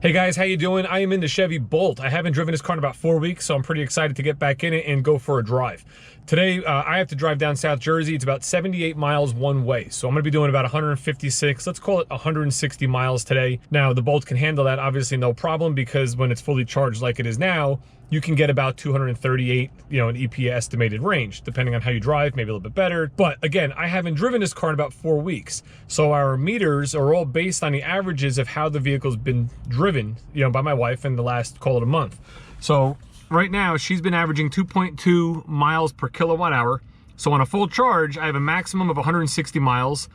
Hey guys, how you doing? I am in the Chevy Bolt. I haven't driven this car in about 4 weeks, so I'm pretty excited to get back in it and go for a drive. Today, I have to drive down South Jersey. It's about 78 miles one way, so I'm gonna be doing about 156, let's call it 160 miles today. Now, the Bolt can handle that, obviously no problem, because when it's fully charged like it is now, you can get about 238, an EPA estimated range, depending on how you drive, maybe a little bit better. But again, I haven't driven this car in about 4 weeks. So our meters are all based on the averages of how the vehicle's been driven, by my wife in the last, call it a month. So right now, she's been averaging 2.2 miles per kilowatt hour. So on a full charge, I have a maximum of 160 miles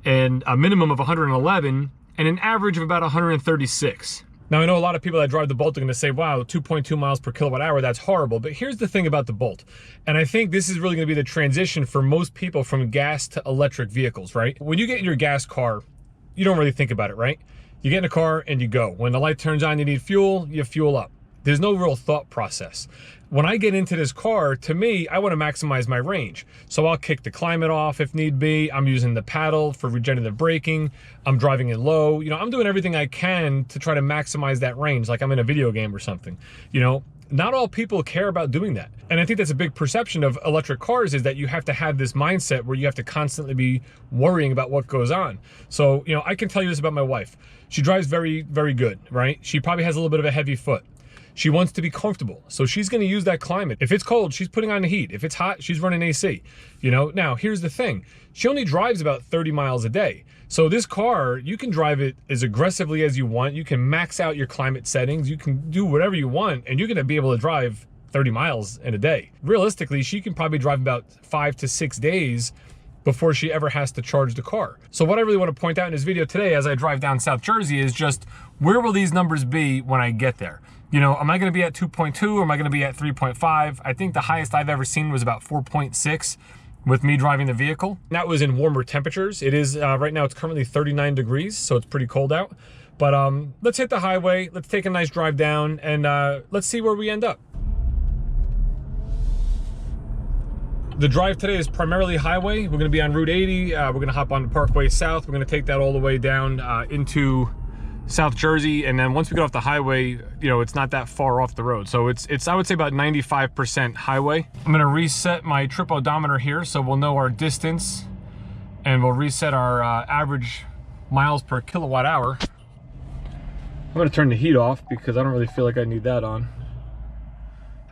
and a minimum of 111 and an average of about 136. Now, I know a lot of people that drive the Bolt are gonna say, wow, 2.2 miles per kilowatt hour, that's horrible. But here's the thing about the Bolt. And I think this is really gonna be the transition for most people from gas to electric vehicles, right? When you get in your gas car, you don't really think about it, right? You get in a car and you go. When the light turns on, you need fuel, you fuel up. There's no real thought process. When I get into this car, to me, I want to maximize my range. So I'll kick the climate off if need be. I'm using the paddle for regenerative braking. I'm driving it low. I'm doing everything I can to try to maximize that range, like I'm in a video game or something. Not all people care about doing that. And I think that's a big perception of electric cars, is that you have to have this mindset where you have to constantly be worrying about what goes on. So, I can tell you this about my wife. She drives very, very good, right? She probably has a little bit of a heavy foot. She wants to be comfortable, so she's gonna use that climate. If it's cold, she's putting on the heat. If it's hot, she's running AC. Now here's the thing. She only drives about 30 miles a day. So this car, you can drive it as aggressively as you want. You can max out your climate settings. You can do whatever you want, and you're gonna be able to drive 30 miles in a day. Realistically, she can probably drive about 5 to 6 days before she ever has to charge the car. So what I really want to point out in this video today as I drive down South Jersey is just, where will these numbers be when I get there? Am I gonna be at 2.2 or am I gonna be at 3.5? I think the highest I've ever seen was about 4.6 with me driving the vehicle. That was in warmer temperatures. It is, right now it's currently 39 degrees, so it's pretty cold out. But let's hit the highway, let's take a nice drive down, and let's see where we end up. The drive today is primarily highway. We're gonna be on Route 80. We're gonna hop on the Parkway South. We're gonna take that all the way down into South Jersey, and then once we get off the highway, it's not that far off the road. So it's I would say about 95% highway. I'm gonna reset my trip odometer here so we'll know our distance, and we'll reset our average miles per kilowatt hour. I'm gonna turn the heat off because I don't really feel like I need that on.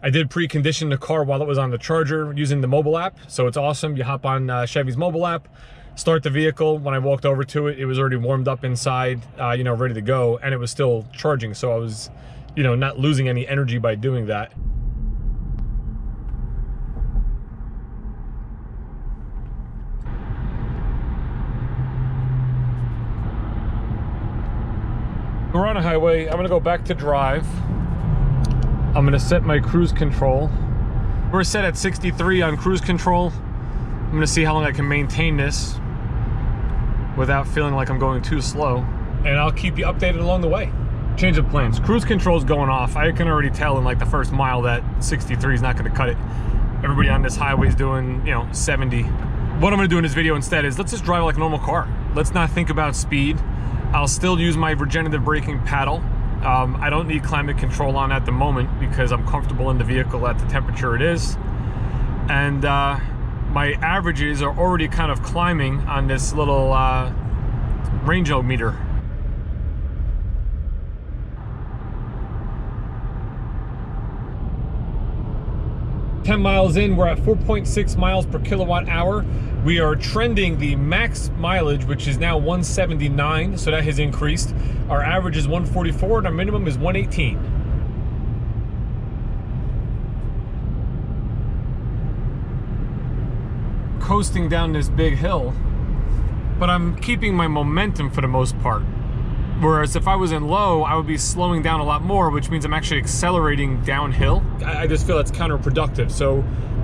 I did precondition the car while it was on the charger using the mobile app, so it's awesome. You hop on Chevy's mobile app, start the vehicle. When I walked over to it, it was already warmed up inside, ready to go, and it was still charging. So I was, not losing any energy by doing that. We're on a highway. I'm gonna go back to drive. I'm gonna set my cruise control. We're set at 63 on cruise control. I'm gonna see how long I can maintain this without feeling like I'm going too slow, and I'll keep you updated along the way. Change of plans. Cruise control's going off. I can already tell in like the first mile that 63 is not gonna cut it. Everybody on this highway is doing, 70. What I'm gonna do in this video instead is, let's just drive like a normal car. Let's not think about speed. I'll still use my regenerative braking paddle. I don't need climate control on at the moment because I'm comfortable in the vehicle at the temperature it is. And my averages are already kind of climbing on this little range-o-meter. "10 miles in, we're at 4.6 miles per kilowatt hour. We are trending the max mileage, which is now 179, so that has increased. Our average is 144 and our minimum is 118. Coasting down this big hill, but I'm keeping my momentum for the most part. Whereas if I was in low, I would be slowing down a lot more, which means I'm actually accelerating downhill. I just feel that's counterproductive. So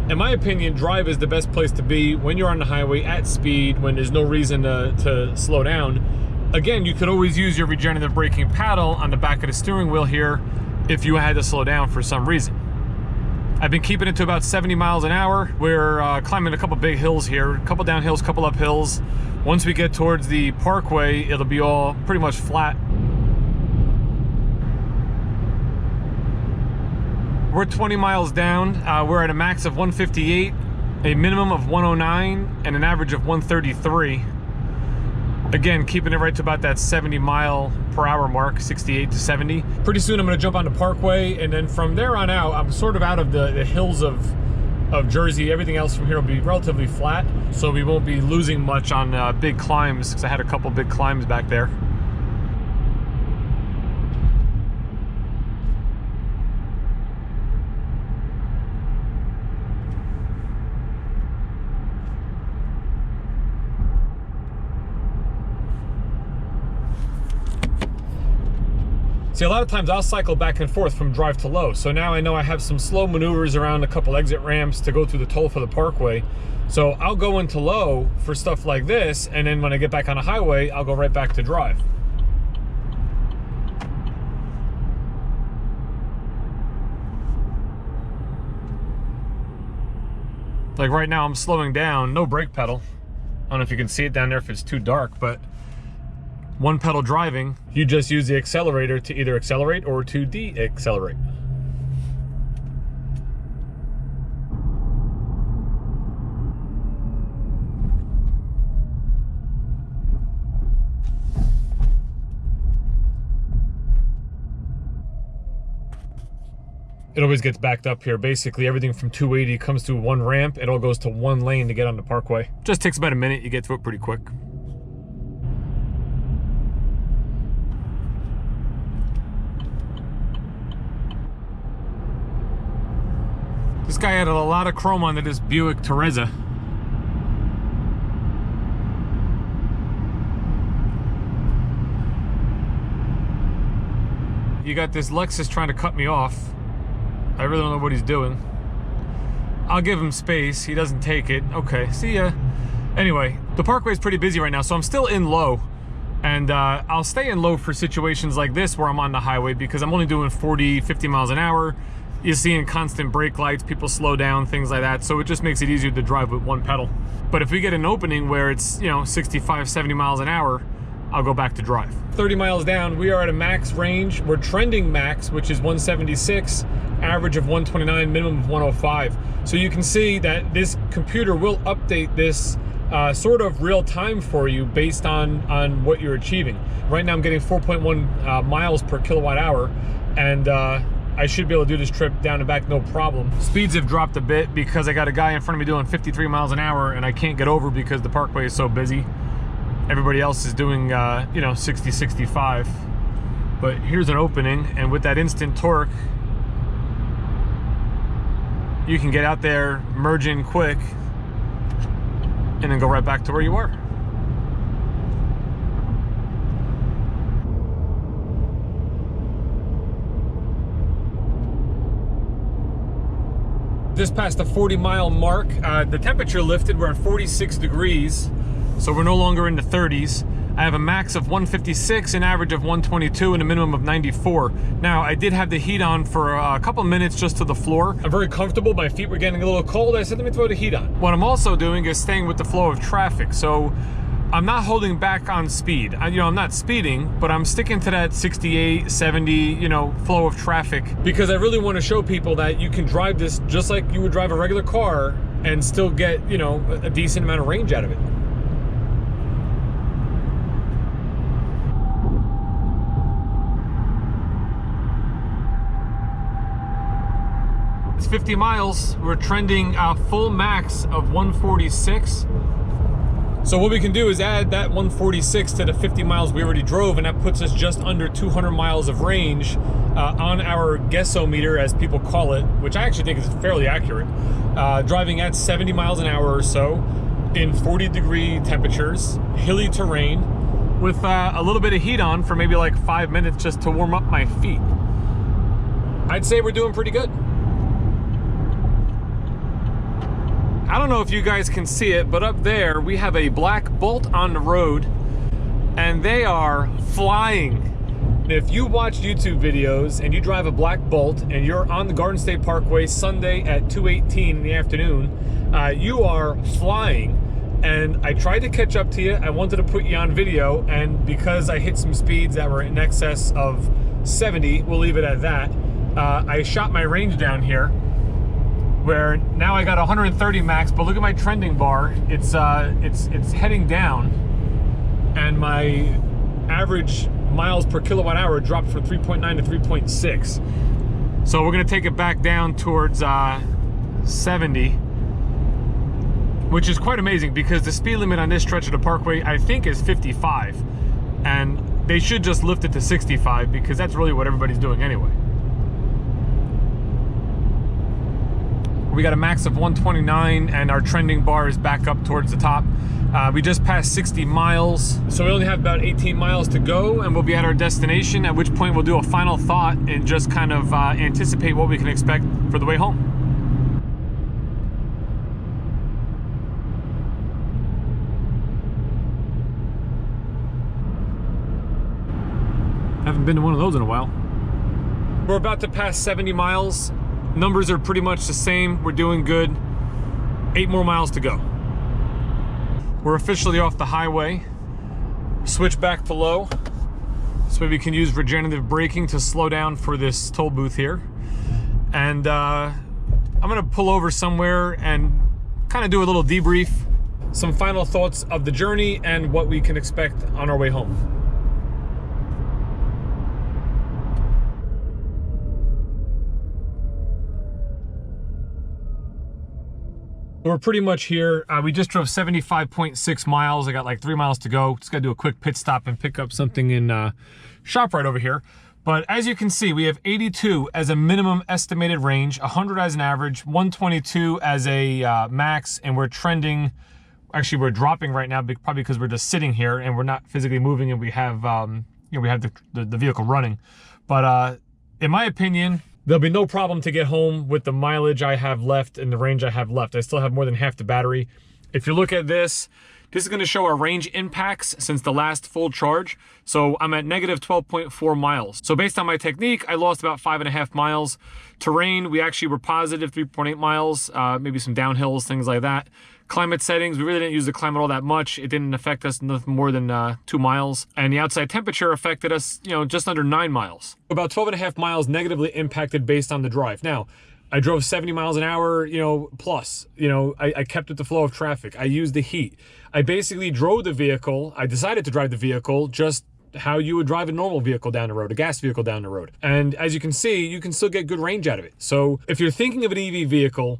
in my opinion, drive is the best place to be when you're on the highway at speed, when there's no reason to slow down. Again, you could always use your regenerative braking paddle on the back of the steering wheel here if you had to slow down for some reason. I've been keeping it to about 70 miles an hour. We're climbing a couple big hills here, a couple down hills, couple up hills. Once we get towards the parkway, it'll be all pretty much flat. We're 20 miles down. We're at a max of 158, a minimum of 109, and an average of 133. Again, keeping it right to about that 70 mile per hour mark, 68 to 70. Pretty soon I'm gonna jump on the Parkway, and then from there on out, I'm sort of out of the hills of Jersey. Everything else from here will be relatively flat, so we won't be losing much on big climbs, because I had a couple big climbs back there. See, a lot of times I'll cycle back and forth from drive to low. So now I know I have some slow maneuvers around a couple exit ramps to go through the toll for the Parkway. So I'll go into low for stuff like this, and then when I get back on a highway, I'll go right back to drive. Like right now I'm slowing down, no brake pedal. I don't know if you can see it down there if it's too dark, but one pedal driving, you just use the accelerator to either accelerate or to de-accelerate. It always gets backed up here. Basically, everything from 280 comes to one ramp. It all goes to one lane to get on the Parkway. Just takes about a minute. You get through it pretty quick. This guy added a lot of chrome onto this Buick Teresa. You got this Lexus trying to cut me off. I really don't know what he's doing. I'll give him space. He doesn't take it. Okay, see ya. Anyway, the Parkway is pretty busy right now, so I'm still in low. And I'll stay in low for situations like this where I'm on the highway, because I'm only doing 40, 50 miles an hour. You're seeing constant brake lights, people slow down, things like that. So it just makes it easier to drive with one pedal. But if we get an opening where it's, 65, 70 miles an hour, I'll go back to drive. 30 miles down, we are at a max range. We're trending max, which is 176, average of 129, minimum of 105. So you can see that this computer will update this sort of real time for you based on what you're achieving. Right now I'm getting 4.1 miles per kilowatt hour, and I should be able to do this trip down and back no problem. Speeds have dropped a bit because I got a guy in front of me doing 53 miles an hour and I can't get over because the Parkway is so busy. Everybody else is doing 60, 65. But here's an opening, and with that instant torque, you can get out there, merge in quick, and then go right back to where you were. Just past the 40-mile mark, the temperature lifted. We're at 46 degrees, so we're no longer in the 30s. I have a max of 156, an average of 122, and a minimum of 94. Now, I did have the heat on for a couple minutes just to the floor. I'm very comfortable. My feet were getting a little cold. I said, let me throw the heat on. What I'm also doing is staying with the flow of traffic. So I'm not holding back on speed. I'm not speeding, but I'm sticking to that 68, 70, flow of traffic, because I really want to show people that you can drive this just like you would drive a regular car and still get, a decent amount of range out of it. It's 50 miles. We're trending a full max of 146. So what we can do is add that 146 to the 50 miles we already drove, and that puts us just under 200 miles of range on our guessometer, as people call it, which I actually think is fairly accurate. Driving at 70 miles an hour or so in 40-degree temperatures, hilly terrain, with a little bit of heat on for maybe like 5 minutes just to warm up my feet. I'd say we're doing pretty good. I don't know if you guys can see it, but up there we have a black Bolt on the road, and they are flying. If you watch YouTube videos and you drive a black Bolt and you're on the Garden State Parkway Sunday at 2:18 in the afternoon, you are flying. And I tried to catch up to you. I wanted to put you on video, and because I hit some speeds that were in excess of 70, we'll leave it at that. I shot my range down here, where now I got 130 max, but look at my trending bar. It's heading down, and my average miles per kilowatt hour dropped from 3.9 to 3.6. So we're gonna take it back down towards 70, which is quite amazing because the speed limit on this stretch of the parkway, I think, is 55. And they should just lift it to 65 because that's really what everybody's doing anyway. We got a max of 129 and our trending bar is back up towards the top. We just passed 60 miles, so we only have about 18 miles to go and we'll be at our destination, at which point we'll do a final thought and just kind of anticipate what we can expect for the way home. Haven't been to one of those in a while. We're about to pass 70 miles. Numbers are pretty much the same. We're doing good. 8 more miles to go. We're officially off the highway. Switch back to low, so we can use regenerative braking to slow down for this toll booth here. And I'm gonna pull over somewhere and kind of do a little debrief, some final thoughts of the journey and what we can expect on our way home. We're pretty much here. We just drove 75.6 miles. I got like 3 miles to go. Just gotta do a quick pit stop and pick up something in shop right over here. But as you can see, we have 82 as a minimum estimated range, 100 as an average, 122 as a max, and we're trending. Actually, we're dropping right now, probably because we're just sitting here and we're not physically moving, and we have we have the vehicle running. But in my opinion, there'll be no problem to get home with the mileage I have left and the range I have left. I still have more than half the battery. If you look at this, this is going to show our range impacts since the last full charge. So I'm at negative 12.4 miles. So based on my technique, I lost about 5.5 miles. Terrain, we actually were positive 3.8 miles, maybe some downhills, things like that. Climate settings, we really didn't use the climate all that much. It didn't affect us nothing more than 2 miles. And the outside temperature affected us, just under 9 miles. About 12.5 miles negatively impacted based on the drive. Now, I drove 70 miles an hour, plus. I kept with the flow of traffic. I used the heat. I basically drove the vehicle. I decided to drive the vehicle just how you would drive a normal vehicle down the road, a gas vehicle down the road. And as you can see, you can still get good range out of it. So if you're thinking of an EV vehicle,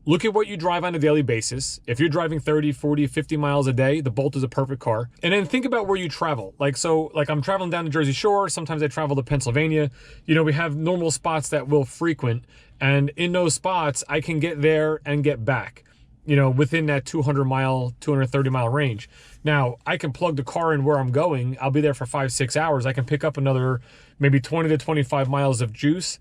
look at what you drive on a daily basis. If you're driving 30, 40, 50 miles a day, the Bolt is a perfect car. And then think about where you travel. Like I'm traveling down the Jersey Shore. Sometimes I travel to Pennsylvania. We have normal spots that we'll frequent. And in those spots, I can get there and get back, within that 230 mile range. Now, I can plug the car in where I'm going. I'll be there for 5-6 hours. I can pick up another maybe 20 to 25 miles of juice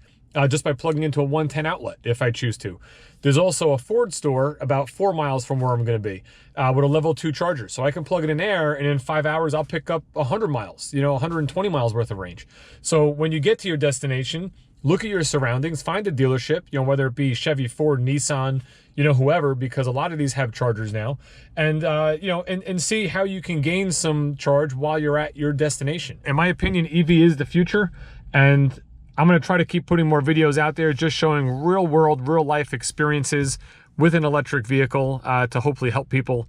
just by plugging into a 110 outlet if I choose to. There's also a Ford store about 4 miles from where I'm going to be with a level 2 charger. So I can plug it in there, and in 5 hours, I'll pick up 100 miles, 120 miles worth of range. So when you get to your destination, look at your surroundings, find a dealership, whether it be Chevy, Ford, Nissan, whoever, because a lot of these have chargers now, and and see how you can gain some charge while you're at your destination. In my opinion, EV is the future, and I'm going to try to keep putting more videos out there just showing real world, real life experiences with an electric vehicle to hopefully help people,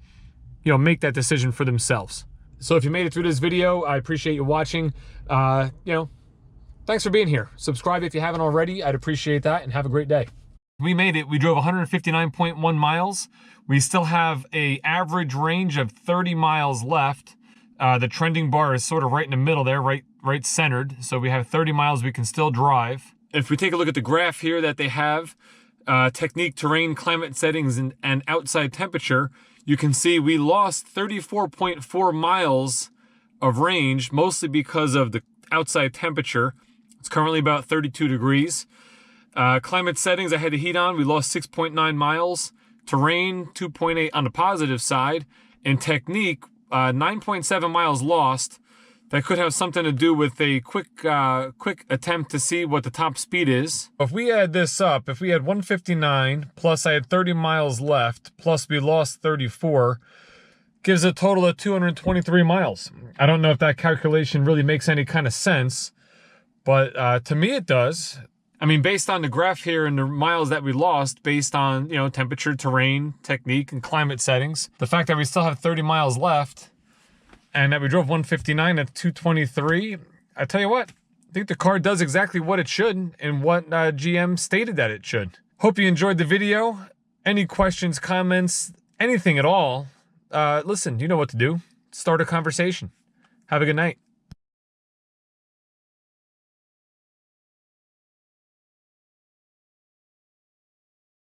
make that decision for themselves. So if you made it through this video, I appreciate you watching. Thanks for being here. Subscribe if you haven't already. I'd appreciate that, and have a great day. We made it. We drove 159.1 miles. We still have an average range of 30 miles left. The trending bar is sort of right in the middle there, right centered. So we have 30 miles we can still drive. If we take a look at the graph here that they have, technique, terrain, climate settings, and outside temperature, you can see we lost 34.4 miles of range, mostly because of the outside temperature. It's currently about 32 degrees. Climate settings, I had the heat on. We lost 6.9 miles. Terrain, 2.8 on the positive side. And technique, 9.7 miles lost. That could have something to do with a quick attempt to see what the top speed is. If we add this up, if we had 159, plus I had 30 miles left, plus we lost 34, gives a total of 223 miles. I don't know if that calculation really makes any kind of sense, but to me it does. I mean, based on the graph here and the miles that we lost, based on, you know, temperature, terrain, technique, and climate settings, the fact that we still have 30 miles left and that we drove 159 at 223, I tell you what, I think the car does exactly what it should and what GM stated that it should. Hope you enjoyed the video. Any questions, comments, anything at all, listen, you know what to do. Start a conversation. Have a good night.